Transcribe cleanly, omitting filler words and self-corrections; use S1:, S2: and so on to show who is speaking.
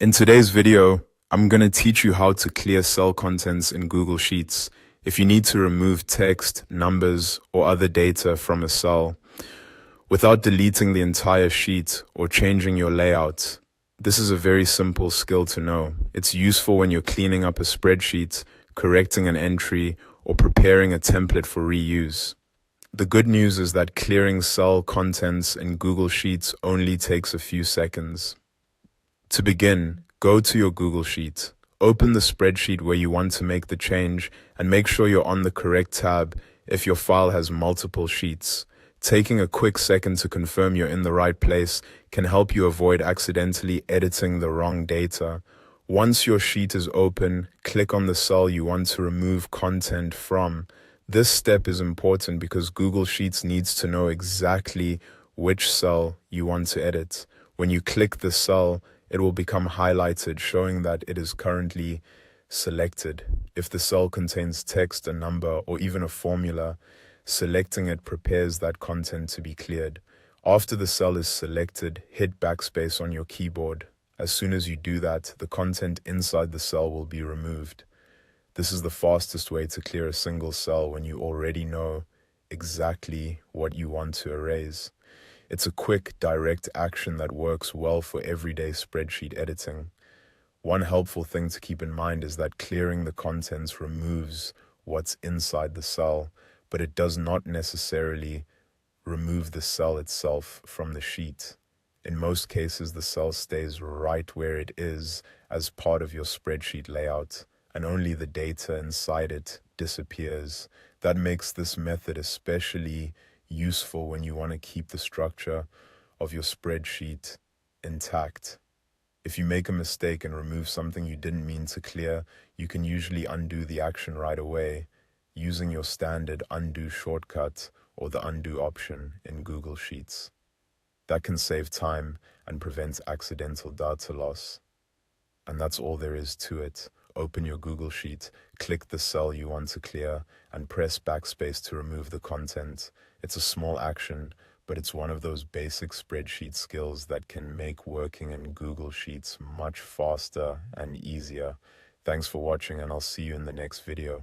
S1: In today's video, I'm going to teach you how to clear cell contents in Google Sheets. If you need to remove text, numbers, or other data from a cell without deleting the entire sheet or changing your layout. This is a very simple skill to know. It's useful when you're cleaning up a spreadsheet, correcting an entry, or preparing a template for reuse. The good news is that clearing cell contents in Google Sheets only takes a few seconds. To begin, go to your Google Sheet. Open the spreadsheet where you want to make the change and make sure you're on the correct tab if your file has multiple sheets. Taking a quick second to confirm you're in the right place can help you avoid accidentally editing the wrong data. Once your sheet is open, click on the cell you want to remove content from. This step is important because Google Sheets needs to know exactly which cell you want to edit. When you click the cell, it will become highlighted, showing that it is currently selected. If the cell contains text, a number, or even a formula, selecting it prepares that content to be cleared. After the cell is selected, hit backspace on your keyboard. As soon as you do that, the content inside the cell will be removed. This is the fastest way to clear a single cell when you already know exactly what you want to erase. It's a quick, direct action that works well for everyday spreadsheet editing. One helpful thing to keep in mind is that clearing the contents removes what's inside the cell, but it does not necessarily remove the cell itself from the sheet. In most cases, the cell stays right where it is as part of your spreadsheet layout, and only the data inside it disappears. That makes this method especially useful when you want to keep the structure of your spreadsheet intact. If you make a mistake and remove something you didn't mean to clear, you can usually undo the action right away using your standard undo shortcut or the undo option in Google Sheets. That can save time and prevent accidental data loss. And that's all there is to it. Open your Google Sheet, click the cell you want to clear, and press backspace to remove the content. It's a small action, but it's one of those basic spreadsheet skills that can make working in Google Sheets much faster and easier. Thanks for watching, and I'll see you in the next video.